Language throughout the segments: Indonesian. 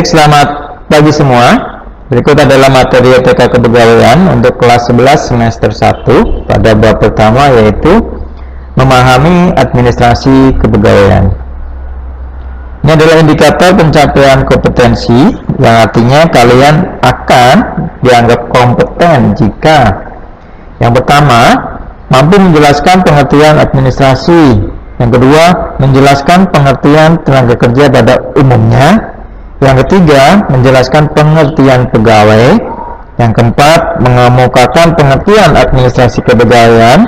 Selamat pagi semua. Berikut adalah materi UTK Kepegawaian untuk kelas 11 semester 1 pada bab pertama, yaitu memahami administrasi kepegawaian. Ini adalah indikator pencapaian kompetensi, yang artinya kalian akan dianggap kompeten jika yang pertama, mampu menjelaskan pengertian administrasi. Yang kedua, menjelaskan pengertian tenaga kerja pada umumnya. Yang ketiga, menjelaskan pengertian pegawai. Yang keempat, mengemukakan pengertian administrasi kepegawaian.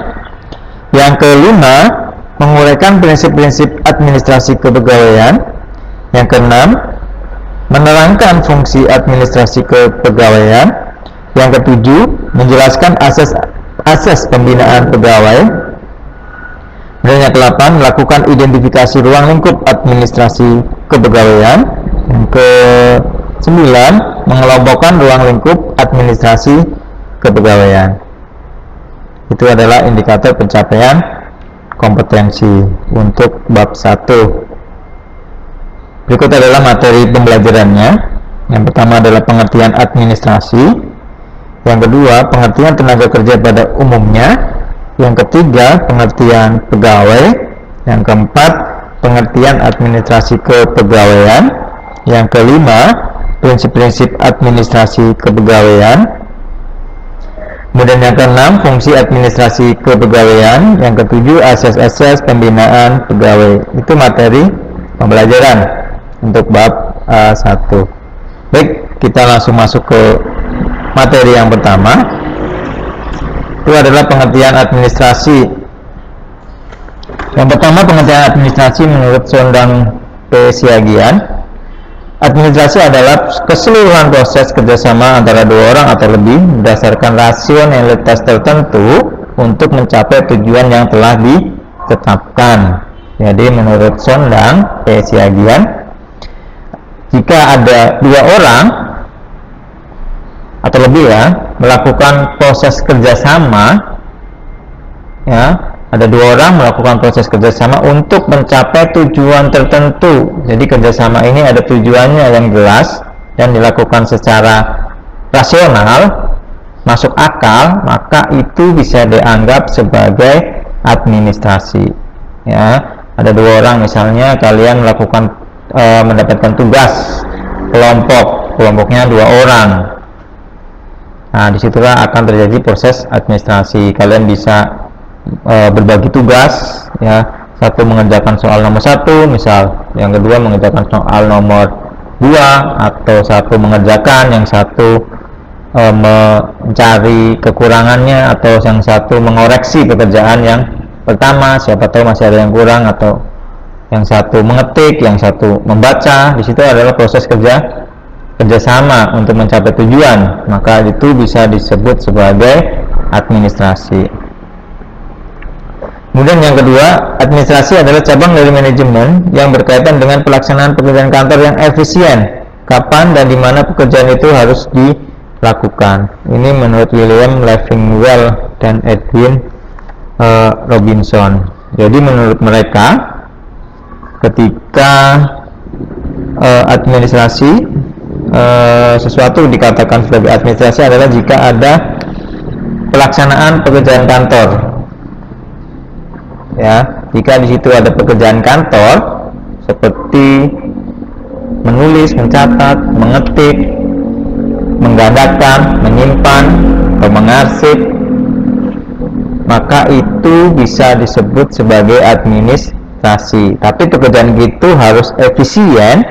Yang kelima, menguraikan prinsip-prinsip administrasi kepegawaian. Yang keenam, menerangkan fungsi administrasi kepegawaian. Yang ketujuh, menjelaskan asas pembinaan pegawai. Dan yang ke-8, melakukan identifikasi ruang lingkup administrasi kepegawaian. Yang ke-9, mengelompokkan ruang lingkup administrasi kepegawaian. Itu adalah indikator pencapaian kompetensi untuk bab 1. Berikut adalah materi pembelajarannya. Yang pertama adalah pengertian administrasi. Yang kedua, pengertian tenaga kerja pada umumnya. Yang ketiga, pengertian pegawai. Yang keempat, pengertian administrasi kepegawaian. Yang kelima, prinsip-prinsip administrasi kepegawaian. Kemudian yang keenam, fungsi administrasi kepegawaian. Yang ketujuh, asas-asas pembinaan pegawai. Itu materi pembelajaran untuk bab 1. Baik, kita langsung masuk ke materi yang pertama. Itu adalah pengertian administrasi. Yang pertama, pengertian administrasi menurut Sondang P. Siagian. Administrasi adalah keseluruhan proses kerjasama antara dua orang atau lebih berdasarkan rasionalitas tertentu untuk mencapai tujuan yang telah ditetapkan. Jadi menurut Sondang P. Siagian, jika ada dua orang atau lebih melakukan proses kerjasama, ada dua orang melakukan proses kerjasama untuk mencapai tujuan tertentu. Jadi kerjasama ini ada tujuannya yang jelas dan dilakukan secara rasional, masuk akal, maka itu bisa dianggap sebagai administrasi. Ada dua orang, misalnya kalian melakukan mendapatkan tugas kelompoknya dua orang. Nah, disitulah akan terjadi proses administrasi. Kalian bisa berbagi tugas, satu mengerjakan soal nomor 1 misal, yang kedua mengerjakan soal nomor 2, atau satu mengerjakan, yang satu mencari kekurangannya, atau yang satu mengoreksi pekerjaan yang pertama, siapa tahu masih ada yang kurang, atau yang satu mengetik, yang satu membaca. Di situ adalah proses kerjasama untuk mencapai tujuan, maka itu bisa disebut sebagai administrasi. Kemudian yang kedua, administrasi adalah cabang dari manajemen yang berkaitan dengan pelaksanaan pekerjaan kantor yang efisien, kapan dan di mana pekerjaan itu harus dilakukan. Ini menurut William Leffingwell dan Edwin Robinson. Jadi menurut mereka, ketika administrasi, sesuatu dikatakan sebagai administrasi adalah jika ada pelaksanaan pekerjaan kantor. Jika di situ ada pekerjaan kantor seperti menulis, mencatat, mengetik, menggandakan, menyimpan, atau mengarsip, maka itu bisa disebut sebagai administrasi. Tapi pekerjaan itu harus efisien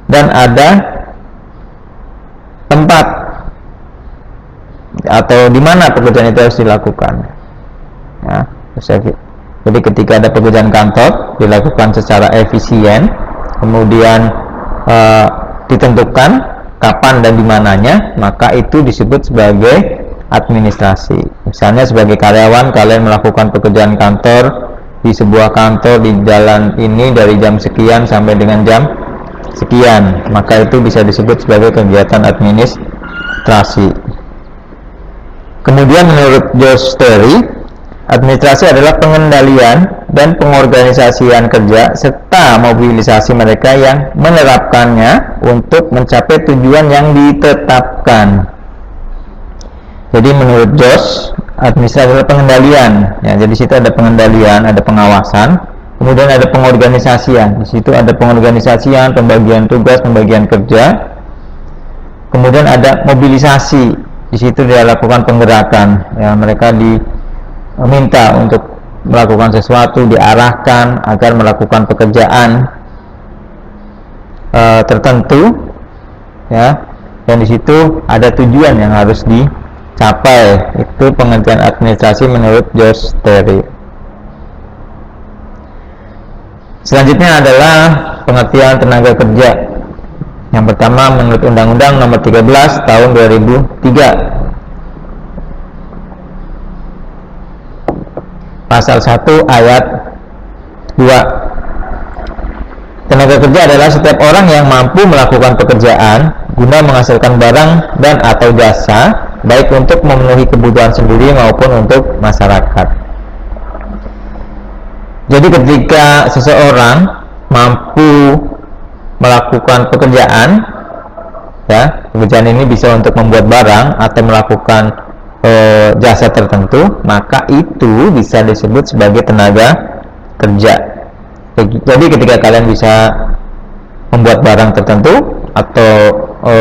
dan ada tempat atau di mana pekerjaan itu harus dilakukan. Jadi ketika ada pekerjaan kantor dilakukan secara efisien, kemudian ditentukan kapan dan di mananya, maka itu disebut sebagai administrasi. Misalnya sebagai karyawan, kalian melakukan pekerjaan kantor di sebuah kantor di jalan ini dari jam sekian sampai dengan jam sekian, maka itu bisa disebut sebagai kegiatan administrasi. Kemudian menurut George Terry, Administrasi adalah pengendalian dan pengorganisasian kerja serta mobilisasi mereka yang menerapkannya untuk mencapai tujuan yang ditetapkan. Jadi menurut Josh, administrasi adalah pengendalian. Ya, jadi situ ada pengendalian, ada pengawasan, kemudian ada pengorganisasian. Di situ ada pengorganisasian, pembagian tugas, pembagian kerja. Kemudian ada mobilisasi. Di situ dia lakukan penggerakan. Ya, mereka diminta untuk melakukan sesuatu, diarahkan agar melakukan pekerjaan tertentu, ya. Dan di situ ada tujuan yang harus dicapai. Itu pengertian administrasi menurut Josh Terry. Selanjutnya adalah pengertian tenaga kerja. Yang pertama menurut Undang-Undang Nomor 13 Tahun 2003. Pasal 1 ayat 2. Tenaga kerja adalah setiap orang yang mampu melakukan pekerjaan guna menghasilkan barang dan atau jasa, baik untuk memenuhi kebutuhan sendiri maupun untuk masyarakat. Jadi ketika seseorang mampu melakukan pekerjaan, ya, pekerjaan ini bisa untuk membuat barang atau melakukan jasa tertentu, maka itu bisa disebut sebagai tenaga kerja. Jadi ketika kalian bisa membuat barang tertentu atau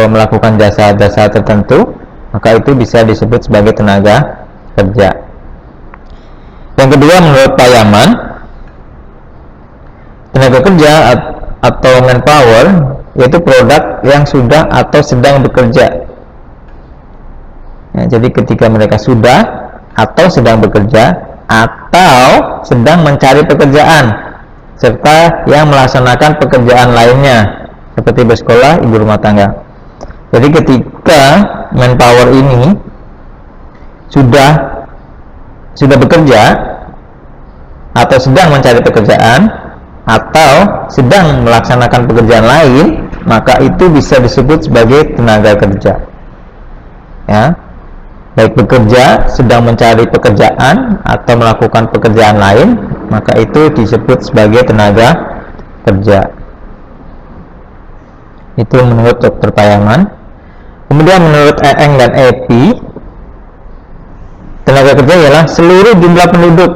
melakukan jasa-jasa tertentu, maka itu bisa disebut sebagai tenaga kerja. Yang kedua menurut Pak Yaman, tenaga kerja atau manpower yaitu produk yang sudah atau sedang bekerja. Ya, jadi ketika mereka sudah atau sedang bekerja atau sedang mencari pekerjaan serta yang melaksanakan pekerjaan lainnya seperti bersekolah, ibu rumah tangga. Jadi ketika manpower ini sudah bekerja atau sedang mencari pekerjaan atau sedang melaksanakan pekerjaan lain, maka itu bisa disebut sebagai tenaga kerja. Ya. Baik bekerja, sedang mencari pekerjaan, atau melakukan pekerjaan lain, maka itu disebut sebagai tenaga kerja. Itu menurut Dr. Payaman. Kemudian menurut Eng dan Epi, tenaga kerja ialah seluruh jumlah penduduk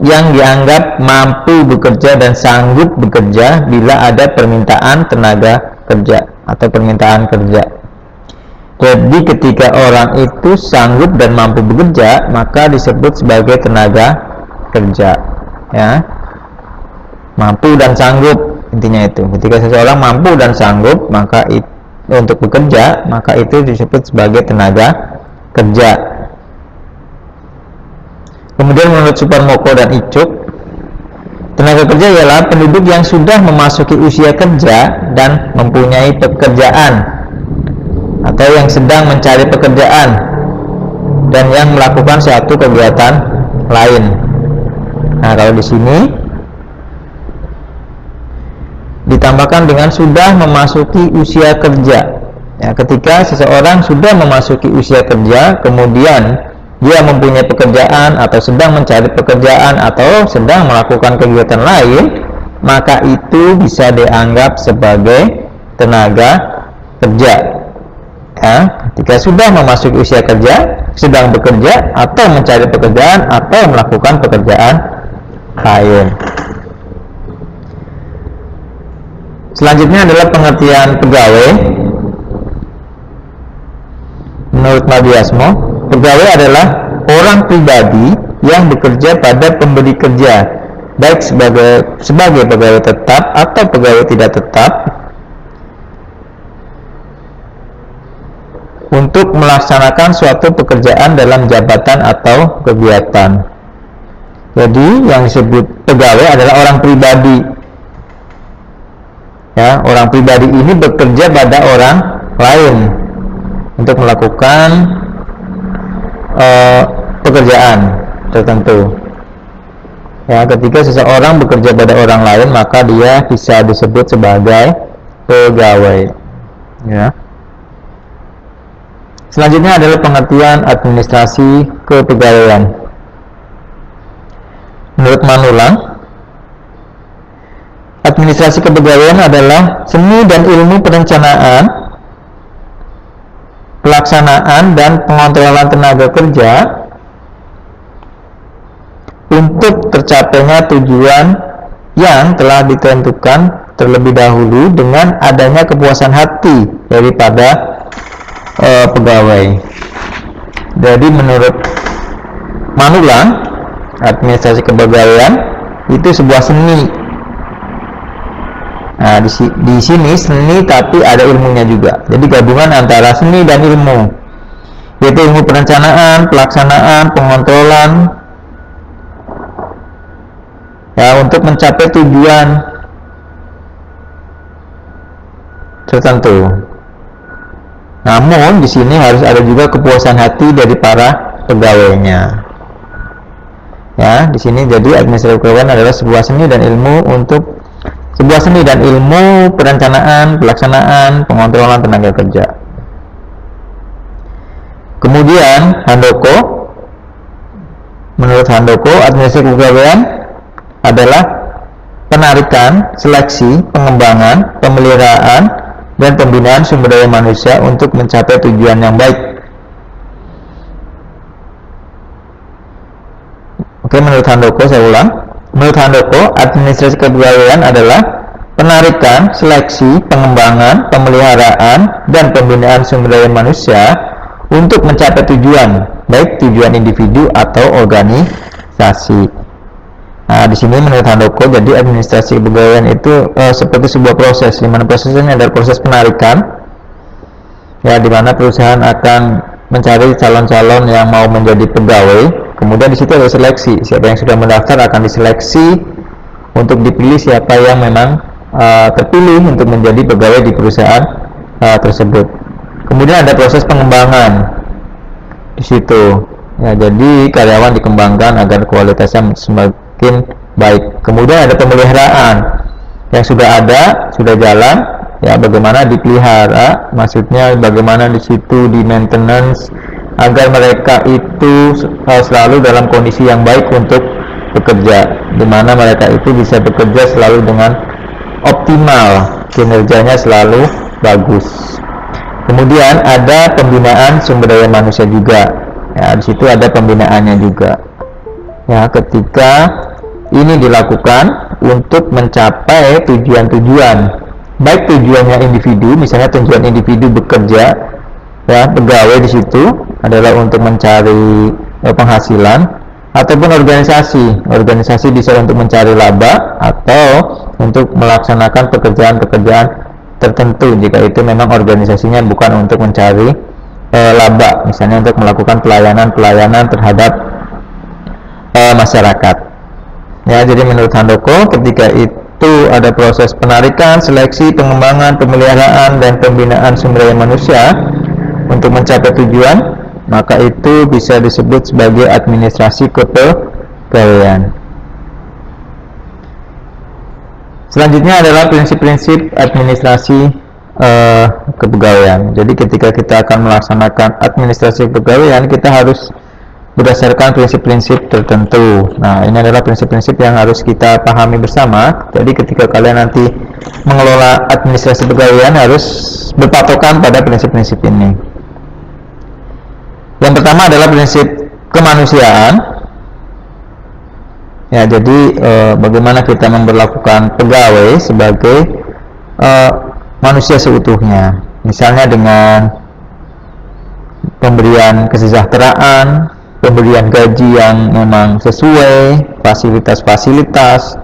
yang dianggap mampu bekerja dan sanggup bekerja bila ada permintaan tenaga kerja atau permintaan kerja. Jadi ketika orang itu sanggup dan mampu bekerja, maka disebut sebagai tenaga kerja, ya. Mampu dan sanggup, intinya itu. Ketika seseorang mampu dan sanggup, maka untuk bekerja, maka itu disebut sebagai tenaga kerja. Kemudian menurut Suparmoko dan Icuk, tenaga kerja ialah penduduk yang sudah memasuki usia kerja dan mempunyai pekerjaan, atau yang sedang mencari pekerjaan dan yang melakukan suatu kegiatan lain. Nah, kalau di sini ditambahkan dengan sudah memasuki usia kerja. Ya, ketika seseorang sudah memasuki usia kerja, kemudian dia mempunyai pekerjaan atau sedang mencari pekerjaan atau sedang melakukan kegiatan lain, maka itu bisa dianggap sebagai tenaga kerja. Ya, ketika sudah memasuki usia kerja, sedang bekerja atau mencari pekerjaan atau melakukan pekerjaan lain. Selanjutnya adalah pengertian pegawai. Menurut Madiasmo, pegawai adalah orang pribadi yang bekerja pada pemberi kerja, baik sebagai pegawai tetap atau pegawai tidak tetap, untuk melaksanakan suatu pekerjaan dalam jabatan atau kegiatan. Jadi yang disebut pegawai adalah orang pribadi. Ya, orang pribadi ini bekerja pada orang lain untuk melakukan pekerjaan tertentu. Ya, ketika seseorang bekerja pada orang lain, maka dia bisa disebut sebagai pegawai. Ya. Selanjutnya adalah pengertian administrasi kepegawaian. menurut Manulang, administrasi kepegawaian adalah seni dan ilmu perencanaan, pelaksanaan, dan pengontrolan tenaga kerja untuk tercapainya tujuan yang telah ditentukan terlebih dahulu dengan adanya kepuasan hati daripada pegawai. Jadi menurut Manulang, administrasi kepegawaian itu sebuah seni. Nah, di sini seni tapi ada ilmunya juga. Jadi gabungan antara seni dan ilmu, yaitu ilmu perencanaan, pelaksanaan, pengontrolan, ya, untuk mencapai tujuan tertentu. Namun di sini harus ada juga kepuasan hati dari para pegawainya. Ya, di sini jadi administrasi kepegawaian adalah sebuah seni dan ilmu perencanaan, pelaksanaan, pengontrolan tenaga kerja. Kemudian Handoko, menurut Handoko, administrasi kepegawaian adalah penarikan, seleksi, pengembangan, pemeliharaan, dan pembinaan sumber daya manusia untuk mencapai tujuan yang baik. Oke, menurut Handoko, saya ulang. Menurut Handoko, administrasi kepegawaian adalah penarikan, seleksi, pengembangan, pemeliharaan, dan pembinaan sumber daya manusia untuk mencapai tujuan, baik tujuan individu atau organisasi. Nah, di sini menurut Handoko, jadi administrasi kepegawaian itu seperti sebuah proses, di mana prosesnya adalah proses penarikan, ya, di mana perusahaan akan mencari calon-calon yang mau menjadi pegawai. Kemudian di situ ada seleksi, siapa yang sudah mendaftar akan diseleksi untuk dipilih siapa yang memang terpilih untuk menjadi pegawai di perusahaan tersebut. Kemudian ada proses pengembangan di situ, ya, jadi karyawan dikembangkan agar kualitasnya semakin baik. Kemudian ada pemeliharaan, yang sudah ada, sudah jalan, ya, bagaimana dipelihara, maksudnya bagaimana di situ di maintenance agar mereka itu selalu dalam kondisi yang baik untuk bekerja, di mana mereka itu bisa bekerja selalu dengan optimal, kinerjanya selalu bagus. Kemudian ada pembinaan sumber daya manusia juga, ya, di situ ada pembinaannya juga, ya, ketika ini dilakukan untuk mencapai tujuan-tujuan, baik tujuannya individu, misalnya tujuan individu bekerja, ya, pegawai di situ adalah untuk mencari penghasilan, ataupun organisasi bisa untuk mencari laba atau untuk melaksanakan pekerjaan-pekerjaan tertentu jika itu memang organisasinya bukan untuk mencari laba, misalnya untuk melakukan pelayanan terhadap masyarakat. Ya, jadi menurut Handoko, ketika itu ada proses penarikan, seleksi, pengembangan, pemeliharaan, dan pembinaan sumber daya manusia untuk mencapai tujuan, maka itu bisa disebut sebagai administrasi kepegawaian. Selanjutnya adalah prinsip-prinsip administrasi kepegawaian. Jadi ketika kita akan melaksanakan administrasi kepegawaian, kita harus berdasarkan prinsip-prinsip tertentu. Nah, ini adalah prinsip-prinsip yang harus kita pahami bersama. Jadi ketika kalian nanti mengelola administrasi kepegawaian harus berpatokan pada prinsip-prinsip ini. Yang pertama adalah prinsip kemanusiaan. Ya, jadi bagaimana kita memperlakukan pegawai sebagai manusia seutuhnya. Misalnya dengan pemberian kesejahteraan, pemberian gaji yang memang sesuai, fasilitas-fasilitas,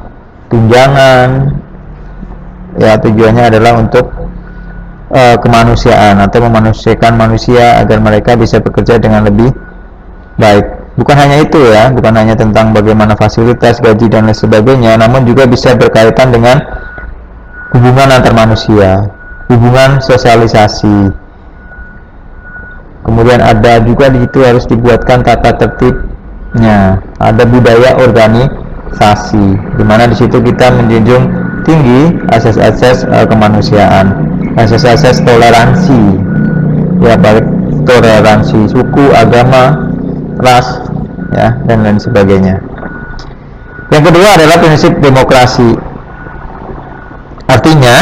tunjangan. Ya, tujuannya adalah untuk kemanusiaan atau memanusiakan manusia agar mereka bisa bekerja dengan lebih baik. Bukan hanya itu, ya, bukan hanya tentang bagaimana fasilitas, gaji, dan lain sebagainya, namun juga bisa berkaitan dengan hubungan antar manusia, hubungan sosialisasi. Kemudian ada juga di situ harus dibuatkan tata tertibnya, ada budaya organisasi, di mana di situ kita menjunjung tinggi asas-asas kemanusiaan, asas-asas toleransi, ya, baik toleransi suku, agama, ras, ya, dan lain sebagainya. Yang kedua adalah prinsip demokrasi. Artinya,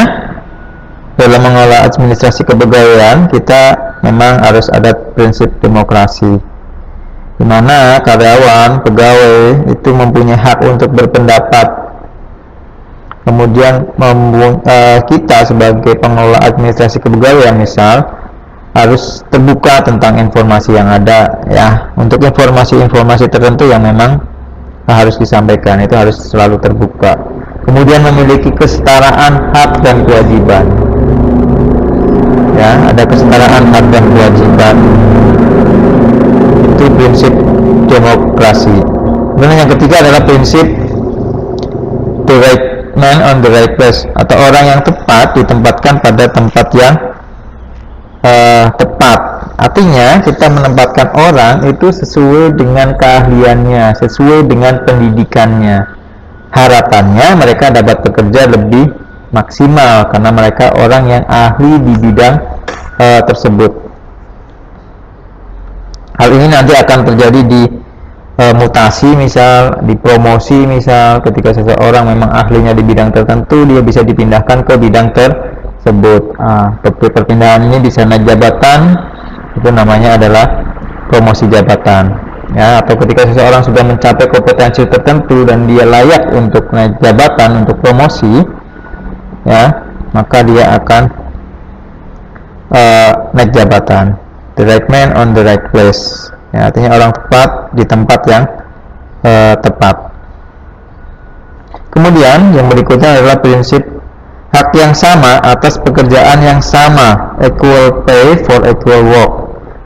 dalam mengelola administrasi kepegawaian, kita memang harus ada prinsip demokrasi, di mana karyawan, pegawai itu mempunyai hak untuk berpendapat. Kemudian kita sebagai pengelola administrasi kepegawaian misal harus terbuka tentang informasi yang ada, ya, untuk informasi-informasi tertentu yang memang harus disampaikan itu harus selalu terbuka. Kemudian memiliki kesetaraan hak dan kewajiban, ya, ada kesetaraan hak dan kewajiban, itu prinsip demokrasi. Kemudian yang ketiga adalah prinsip the right man on the right place, atau orang yang tepat ditempatkan pada tempat yang tepat. Artinya kita menempatkan orang itu sesuai dengan keahliannya, sesuai dengan pendidikannya. Harapannya mereka dapat bekerja lebih maksimal karena mereka orang yang ahli di bidang tersebut. Hal ini nanti akan terjadi di mutasi, misal di promosi, misal ketika seseorang memang ahlinya di bidang tertentu, dia bisa dipindahkan ke bidang tersebut. Perpindahan ini di sana jabatan itu namanya adalah promosi jabatan, ya. Atau ketika seseorang sudah mencapai kompetensi tertentu dan dia layak untuk naik jabatan, untuk promosi, ya, maka dia akan naik jabatan. The right man on the right place, ya, artinya orang tepat di tempat yang tepat. Kemudian yang berikutnya adalah prinsip hak yang sama atas pekerjaan yang sama, equal pay for equal work.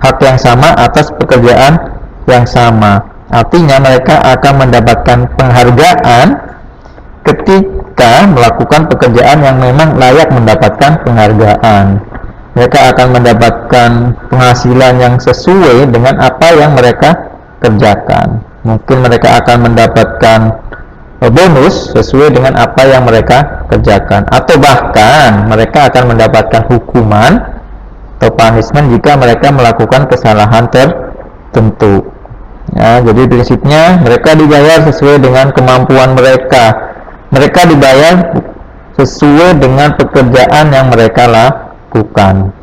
Hak yang sama atas pekerjaan yang sama, artinya mereka akan mendapatkan penghargaan ketika melakukan pekerjaan yang memang layak mendapatkan penghargaan. Mereka akan mendapatkan penghasilan yang sesuai dengan apa yang mereka kerjakan. Mungkin mereka akan mendapatkan bonus sesuai dengan apa yang mereka kerjakan, atau bahkan mereka akan mendapatkan hukuman atau punishment jika mereka melakukan kesalahan tertentu, ya. Jadi prinsipnya mereka dibayar sesuai dengan kemampuan mereka, mereka dibayar sesuai dengan pekerjaan yang mereka lakukan.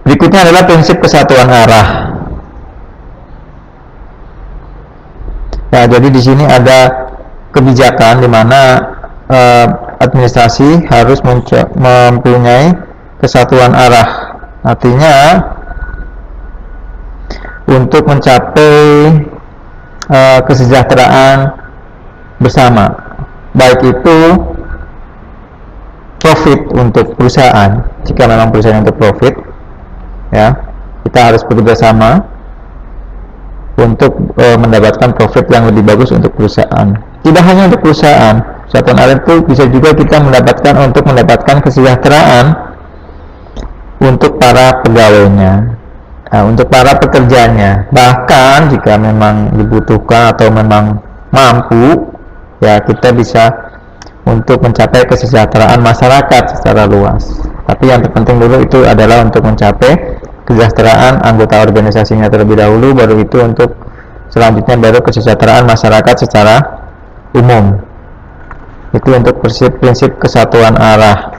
Berikutnya adalah prinsip kesatuan arah. Ya, jadi di sini ada kebijakan di mana administrasi harus mempunyai kesatuan arah. Artinya untuk mencapai kesejahteraan bersama, baik itu profit untuk perusahaan, jika memang perusahaan untuk profit, ya, kita harus bekerja sama untuk mendapatkan profit yang lebih bagus untuk perusahaan. Tidak hanya untuk perusahaan, kesatuan arah itu bisa juga kita mendapatkan kesejahteraan untuk para pegawainya, untuk para pekerjanya. Bahkan jika memang dibutuhkan atau memang mampu, ya, kita bisa untuk mencapai kesejahteraan masyarakat secara luas. Tapi yang terpenting dulu itu adalah untuk mencapai kesejahteraan anggota organisasinya terlebih dahulu, baru itu untuk selanjutnya baru kesejahteraan masyarakat secara umum. Itu untuk prinsip kesatuan arah.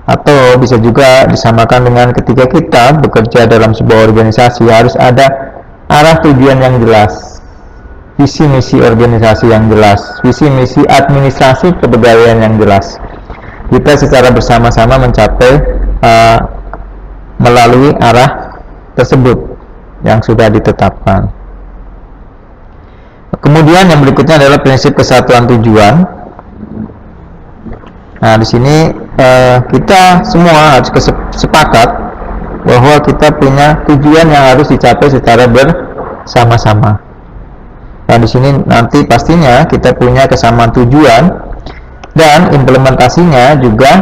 Atau bisa juga disamakan dengan ketika kita bekerja dalam sebuah organisasi, harus ada arah tujuan yang jelas, visi misi organisasi yang jelas, visi misi administrasi kepegawaian yang jelas. Kita secara bersama-sama mencapai melalui arah tersebut yang sudah ditetapkan. Kemudian yang berikutnya adalah prinsip kesatuan tujuan. Nah, di sini kita semua harus sepakat bahwa kita punya tujuan yang harus dicapai secara bersama-sama. Nah, di sini nanti pastinya kita punya kesamaan tujuan dan implementasinya juga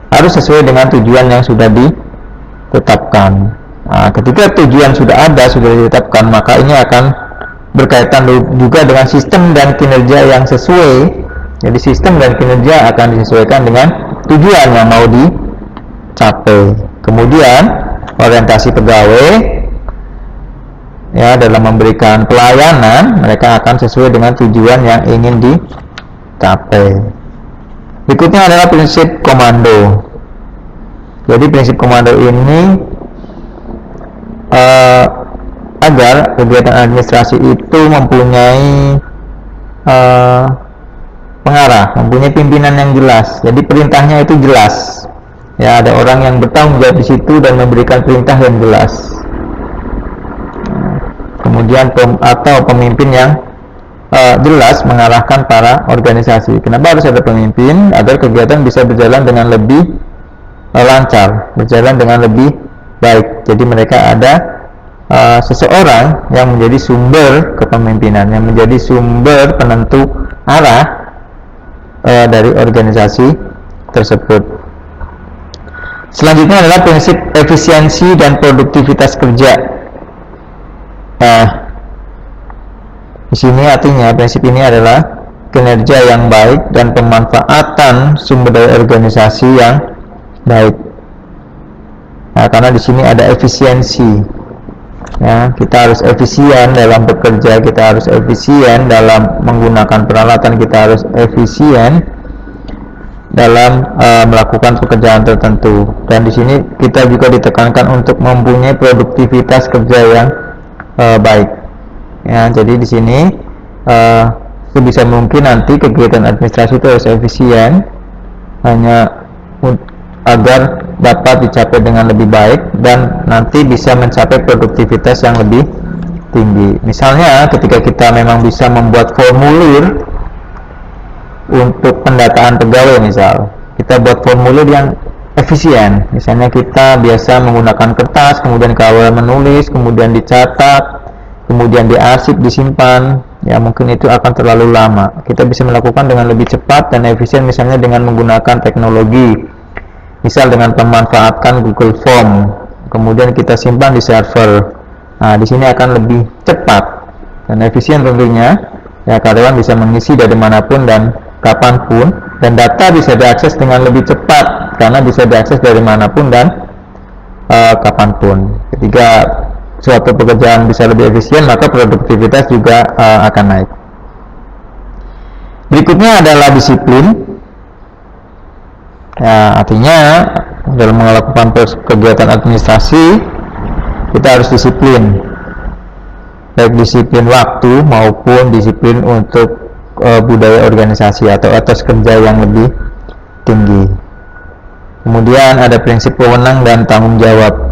harus sesuai dengan tujuan yang sudah ditetapkan. Nah, ketika tujuan sudah ada, sudah ditetapkan, maka ini akan berkaitan juga dengan sistem dan kinerja yang sesuai. Jadi sistem dan kinerja akan disesuaikan dengan tujuan yang mau dicapai. Kemudian orientasi pegawai, ya dalam memberikan pelayanan, mereka akan sesuai dengan tujuan yang ingin dicapai. Berikutnya adalah prinsip komando. Jadi prinsip komando ini agar kegiatan administrasi itu mempunyai pengarah, mempunyai pimpinan yang jelas. Jadi perintahnya itu jelas. Ya, ada orang yang bertanggung jawab di situ dan memberikan perintah yang jelas. Kemudian atau pemimpin yang jelas mengarahkan para organisasi. Kenapa harus ada pemimpin? Agar kegiatan bisa berjalan dengan lebih lancar, berjalan dengan lebih baik. Jadi mereka ada seseorang yang menjadi sumber kepemimpinan, yang menjadi sumber penentu arah dari organisasi tersebut. Selanjutnya adalah prinsip efisiensi dan produktivitas kerja. Di sini artinya prinsip ini adalah kinerja yang baik dan pemanfaatan sumber daya organisasi yang baik. Nah, karena di sini ada efisiensi. Ya, kita harus efisien dalam bekerja, kita harus efisien dalam menggunakan peralatan, kita harus efisien dalam melakukan pekerjaan tertentu. Dan di sini kita juga ditekankan untuk mempunyai produktivitas kerja yang baik. Ya, jadi di sini sebisa mungkin nanti kegiatan administrasi itu harus efisien, hanya agar dapat dicapai dengan lebih baik dan nanti bisa mencapai produktivitas yang lebih tinggi. Misalnya ketika kita memang bisa membuat formulir untuk pendataan pegawai, misal kita buat formulir yang efisien, misalnya kita biasa menggunakan kertas, kemudian kalau menulis, kemudian dicatat, kemudian diarsip, disimpan, ya mungkin itu akan terlalu lama. Kita bisa melakukan dengan lebih cepat dan efisien, misalnya dengan menggunakan teknologi, misal dengan memanfaatkan Google Form, kemudian kita simpan di server. Nah, di sini akan lebih cepat dan efisien tentunya. Ya, karyawan bisa mengisi dari manapun dan kapanpun, dan data bisa diakses dengan lebih cepat karena bisa diakses dari manapun dan kapanpun. Ketika suatu pekerjaan bisa lebih efisien, maka produktivitas juga akan naik. Berikutnya adalah disiplin. Ya, artinya dalam melakukan kegiatan administrasi kita harus disiplin, baik disiplin waktu maupun disiplin untuk budaya organisasi atau etos kerja yang lebih tinggi. Kemudian ada prinsip wewenang dan tanggung jawab.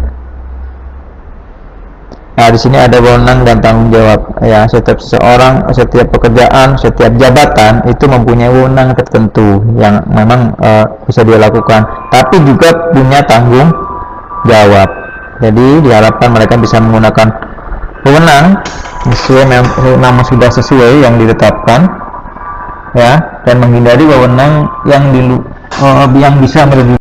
Nah, di sini ada wewenang dan tanggung jawab. Ya, setiap seseorang, setiap pekerjaan, setiap jabatan itu mempunyai wewenang tertentu yang memang bisa dia lakukan, tapi juga punya tanggung jawab. Jadi diharapkan mereka bisa menggunakan wewenang sesuai memang sudah sesuai yang ditetapkan, ya, dan menghindari wewenang yang bisa merugikan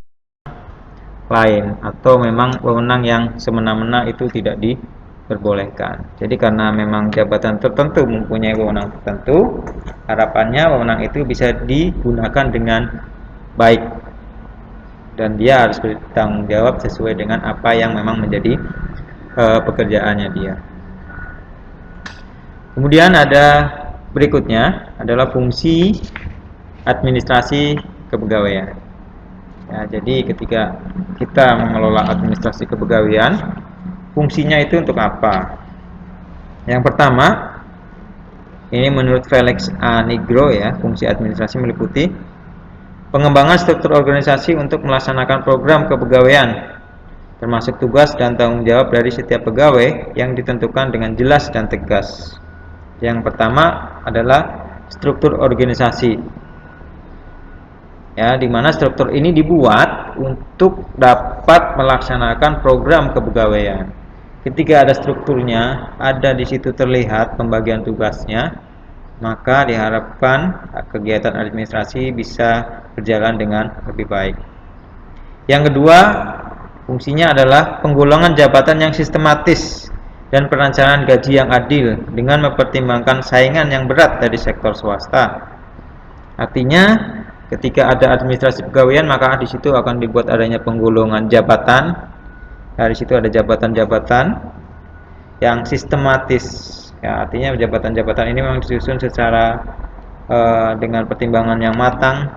lain atau memang wewenang yang semena-mena itu tidak diperbolehkan. Jadi karena memang jabatan tertentu mempunyai wewenang tertentu, harapannya wewenang itu bisa digunakan dengan baik dan dia harus bertanggung jawab sesuai dengan apa yang memang menjadi pekerjaannya dia. Kemudian ada berikutnya adalah fungsi administrasi kepegawaian. Ya, jadi ketika kita mengelola administrasi kepegawaian, fungsinya itu untuk apa? Yang pertama, ini menurut Felix A. Nigro, ya, fungsi administrasi meliputi pengembangan struktur organisasi untuk melaksanakan program kepegawaian, termasuk tugas dan tanggung jawab dari setiap pegawai yang ditentukan dengan jelas dan tegas. Yang pertama adalah struktur organisasi, ya, di mana struktur ini dibuat untuk dapat melaksanakan program kepegawaian. Ketika ada strukturnya, ada di situ terlihat pembagian tugasnya, maka diharapkan kegiatan administrasi bisa berjalan dengan lebih baik. Yang kedua, fungsinya adalah penggolongan jabatan yang sistematis dan perencanaan gaji yang adil dengan mempertimbangkan saingan yang berat dari sektor swasta. Artinya, ketika ada administrasi kepegawaian, maka di situ akan dibuat adanya penggolongan jabatan. Dari situ ada jabatan-jabatan yang sistematis. Ya, artinya jabatan-jabatan ini memang disusun secara dengan pertimbangan yang matang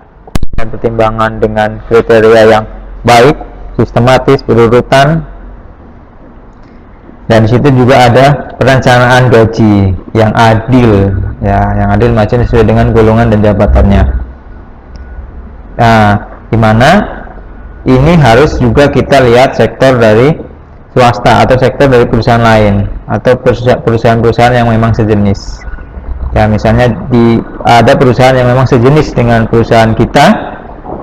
dan pertimbangan dengan kriteria yang baik, sistematis, berurutan. Dan di situ juga ada perencanaan gaji yang adil, ya, yang adil macam sesuai dengan golongan dan jabatannya. Nah, dimana ini harus juga kita lihat sektor dari swasta atau sektor dari perusahaan lain atau perusahaan-perusahaan yang memang sejenis. Ya, misalnya ada perusahaan yang memang sejenis dengan perusahaan kita,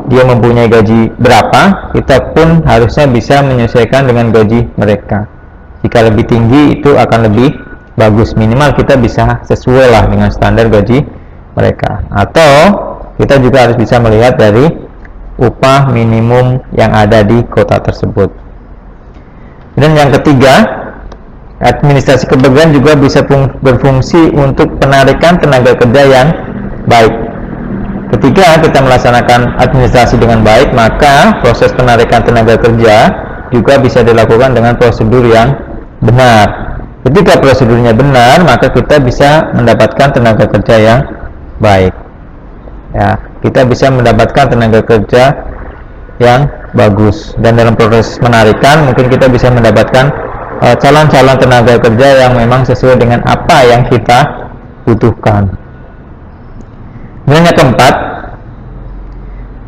dia mempunyai gaji berapa, kita pun harusnya bisa menyesuaikan dengan gaji mereka. Jika lebih tinggi itu akan lebih bagus, minimal kita bisa sesuai lah dengan standar gaji mereka. Atau kita juga harus bisa melihat dari upah minimum yang ada di kota tersebut. Dan yang ketiga, administrasi kepegawean juga bisa berfungsi untuk penarikan tenaga kerja yang baik. Ketika kita melaksanakan administrasi dengan baik, maka proses penarikan tenaga kerja juga bisa dilakukan dengan prosedur yang benar. Ketika prosedurnya benar, maka kita bisa mendapatkan tenaga kerja yang baik. Ya, kita bisa mendapatkan tenaga kerja yang bagus. Dan dalam proses penarikan, mungkin kita bisa mendapatkan calon-calon tenaga kerja yang memang sesuai dengan apa yang kita butuhkan. Dan yang keempat,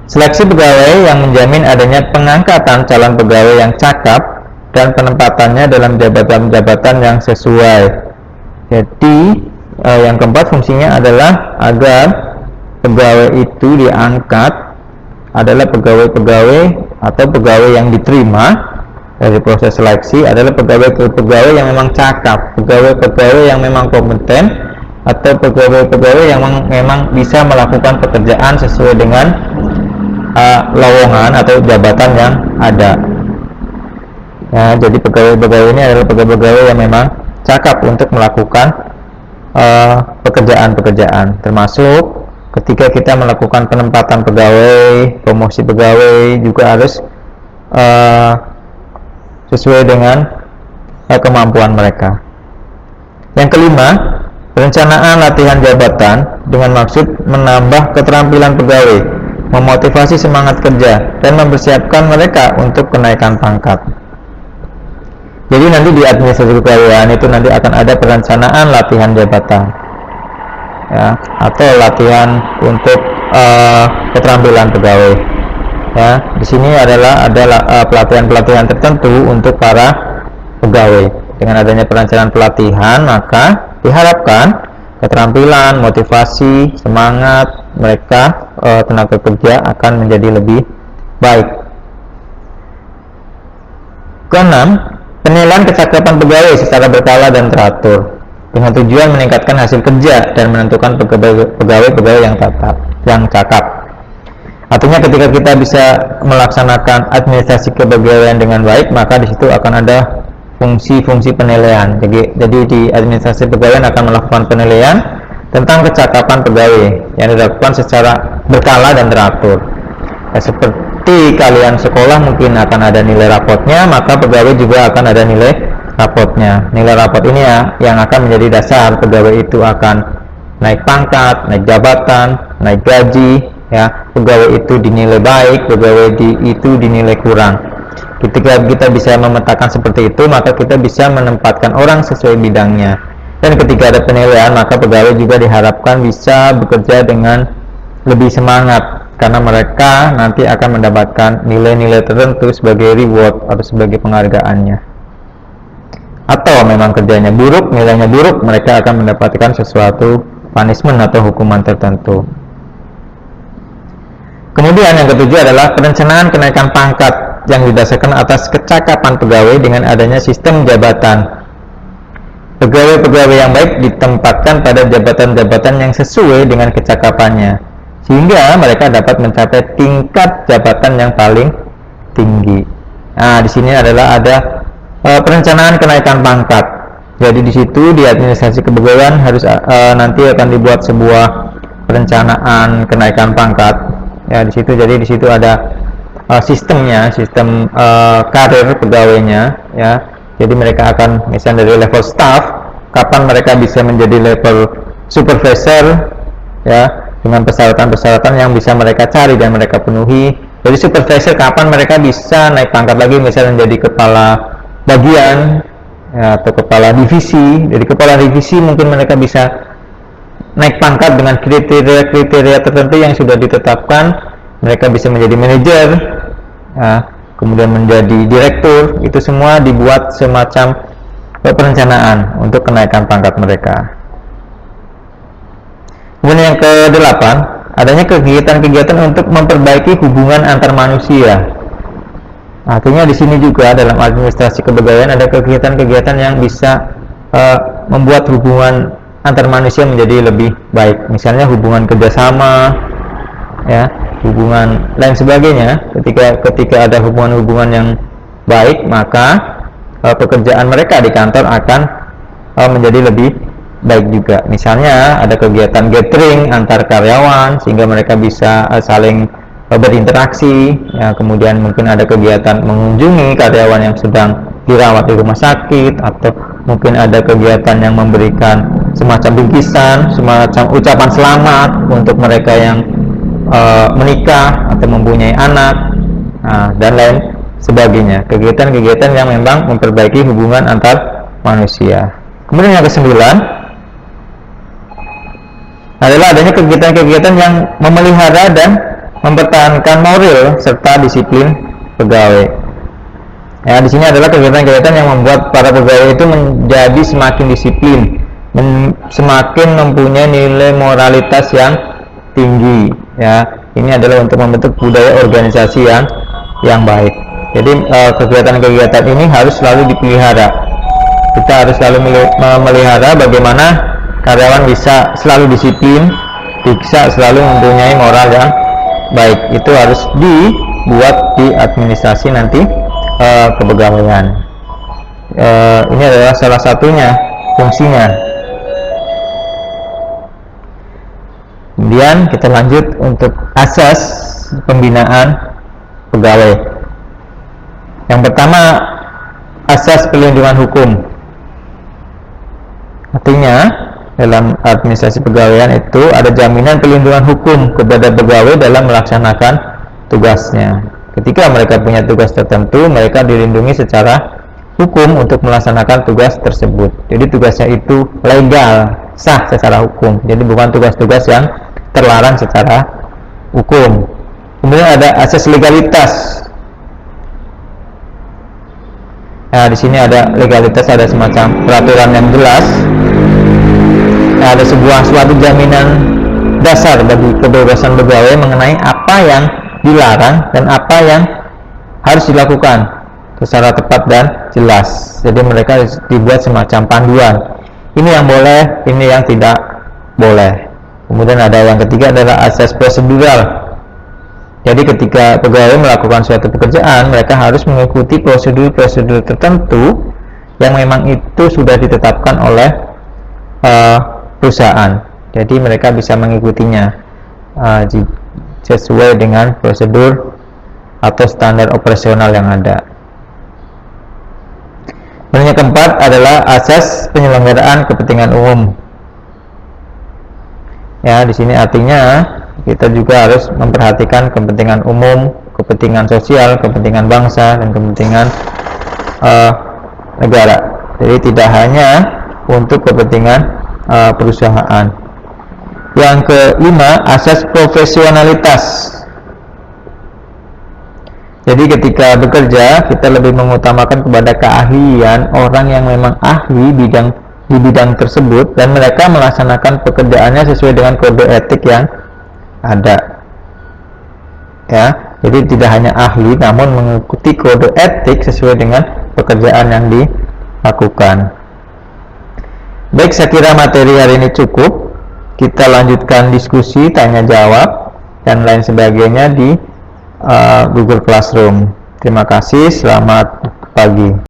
seleksi pegawai yang menjamin adanya pengangkatan calon pegawai yang cakap dan penempatannya dalam jabatan-jabatan yang sesuai. Jadi yang keempat fungsinya adalah agar pegawai itu diangkat adalah pegawai-pegawai atau pegawai yang diterima dari proses seleksi adalah pegawai-pegawai yang memang cakap, pegawai-pegawai yang memang kompeten, atau pegawai-pegawai yang memang bisa melakukan pekerjaan sesuai dengan lowongan atau jabatan yang ada. Ya, jadi pegawai-pegawai ini adalah pegawai-pegawai yang memang cakap untuk melakukan pekerjaan-pekerjaan, termasuk ketika kita melakukan penempatan pegawai, promosi pegawai juga harus sesuai dengan kemampuan mereka. Yang kelima, perencanaan latihan jabatan dengan maksud menambah keterampilan pegawai, memotivasi semangat kerja, dan mempersiapkan mereka untuk kenaikan pangkat. Jadi nanti di administrasi kepegawaian itu nanti akan ada perencanaan latihan jabatan, ya, atau latihan untuk keterampilan pegawai. Ya, di sini adalah ada pelatihan-pelatihan tertentu untuk para pegawai. Dengan adanya perencanaan pelatihan, maka diharapkan keterampilan, motivasi, semangat mereka tenaga kerja akan menjadi lebih baik. Keenam, penilaian kecakapan pegawai secara berkala dan teratur dengan tujuan meningkatkan hasil kerja dan menentukan pegawai-pegawai yang cakap. Artinya ketika kita bisa melaksanakan administrasi kepegawaian dengan baik, maka di situ akan ada fungsi-fungsi penilaian. Jadi di administrasi kepegawaian akan melakukan penilaian tentang kecakapan pegawai yang dilakukan secara berkala dan teratur. Ya, seperti kalian sekolah mungkin akan ada nilai rapotnya, maka pegawai juga akan ada nilai rapotnya. Nilai rapot ini ya yang akan menjadi dasar pegawai itu akan naik pangkat, naik jabatan, naik gaji. Ya, pegawai itu dinilai baik, pegawai itu dinilai kurang. Ketika kita bisa memetakan seperti itu, maka kita bisa menempatkan orang sesuai bidangnya. Dan ketika ada penilaian, maka pegawai juga diharapkan bisa bekerja dengan lebih semangat, karena mereka nanti akan mendapatkan nilai-nilai tertentu sebagai reward atau sebagai penghargaannya. Atau memang kerjanya buruk, nilainya buruk, mereka akan mendapatkan sesuatu punishment atau hukuman tertentu. Kemudian yang ketujuh adalah perencanaan kenaikan pangkat yang didasarkan atas kecakapan pegawai dengan adanya sistem jabatan. Pegawai-pegawai yang baik ditempatkan pada jabatan-jabatan yang sesuai dengan kecakapannya, sehingga mereka dapat mencapai tingkat jabatan yang paling tinggi. Nah, di sini adalah ada perencanaan kenaikan pangkat. Jadi di situ di administrasi kepegawaian harus nanti akan dibuat sebuah perencanaan kenaikan pangkat. Ya, di situ jadi di situ ada sistemnya, sistem karir pegawainya, ya, Jadi mereka akan misalnya dari level staff, kapan mereka bisa menjadi level supervisor, ya, dengan persyaratan-persyaratan yang bisa mereka cari dan mereka penuhi. Jadi supervisor kapan mereka bisa naik pangkat lagi, misalnya menjadi kepala bagian, ya, atau kepala divisi. Dari kepala divisi mungkin mereka bisa naik pangkat dengan kriteria-kriteria tertentu yang sudah ditetapkan. Mereka bisa menjadi manajer, ya, kemudian menjadi direktur. Itu semua dibuat semacam perencanaan untuk kenaikan pangkat mereka. Kemudian yang ke-8, adanya kegiatan-kegiatan untuk memperbaiki hubungan antar manusia. Artinya di sini juga dalam administrasi kepegawaian ada kegiatan-kegiatan yang bisa membuat hubungan antar manusia menjadi lebih baik. Misalnya hubungan kerjasama, ya, hubungan lain sebagainya. Ketika ada hubungan-hubungan yang baik, maka pekerjaan mereka di kantor akan menjadi lebih baik juga. Misalnya ada kegiatan gathering antar karyawan sehingga mereka bisa saling berinteraksi, ya, kemudian mungkin ada kegiatan mengunjungi karyawan yang sedang dirawat di rumah sakit, atau mungkin ada kegiatan yang memberikan semacam bingkisan, semacam ucapan selamat untuk mereka yang menikah atau mempunyai anak, dan lain sebagainya. Kegiatan-kegiatan yang memang memperbaiki hubungan antar manusia. Kemudian yang ke-9 adalah adanya kegiatan-kegiatan yang memelihara dan mempertahankan moral serta disiplin pegawai. Ya, di sini adalah kegiatan-kegiatan yang membuat para pegawai itu menjadi semakin disiplin, semakin mempunyai nilai moralitas yang tinggi. Ya, ini adalah untuk membentuk budaya organisasi yang baik. Jadi kegiatan-kegiatan ini harus selalu dipelihara. Kita harus selalu memelihara bagaimana karyawan bisa selalu disiplin, bisa selalu mempunyai moral yang baik. Itu harus dibuat di administrasi nanti kepegawaian. Ini adalah salah satunya fungsinya. Kemudian kita lanjut untuk asas pembinaan pegawai. Yang pertama, asas perlindungan hukum. Artinya dalam administrasi pegawaian itu ada jaminan perlindungan hukum kepada pegawai dalam melaksanakan tugasnya. Ketika mereka punya tugas tertentu, mereka dilindungi secara hukum untuk melaksanakan tugas tersebut. Jadi tugasnya itu legal, sah secara hukum. Jadi bukan tugas-tugas yang terlarang secara hukum. Kemudian ada asas legalitas. Nah, di sini ada legalitas, ada semacam peraturan yang jelas. Nah, ada suatu jaminan dasar bagi kebebasan pegawai mengenai apa yang dilarang dan apa yang harus dilakukan secara tepat dan jelas. Jadi mereka dibuat semacam panduan. Ini yang boleh, ini yang tidak boleh. Kemudian ada yang ketiga adalah asas prosedural. Jadi ketika pegawai melakukan suatu pekerjaan, mereka harus mengikuti prosedur-prosedur tertentu yang memang itu sudah ditetapkan oleh perusahaan. Jadi mereka bisa mengikutinya sesuai dengan prosedur atau standar operasional yang ada. Yang keempat adalah asas penyelenggaraan kepentingan umum. Ya, di sini artinya kita juga harus memperhatikan kepentingan umum, kepentingan sosial, kepentingan bangsa, dan kepentingan negara. Jadi tidak hanya untuk kepentingan perusahaan. Yang kelima, asas profesionalitas. Jadi ketika bekerja, kita lebih mengutamakan kepada keahlian orang yang memang ahli di bidang tersebut, dan mereka melaksanakan pekerjaannya sesuai dengan kode etik yang ada. Ya, jadi tidak hanya ahli, namun mengikuti kode etik sesuai dengan pekerjaan yang dilakukan. Baik, saya kira materi hari ini cukup. Kita lanjutkan diskusi, tanya jawab, dan lain sebagainya di Google Classroom. Terima kasih, selamat pagi.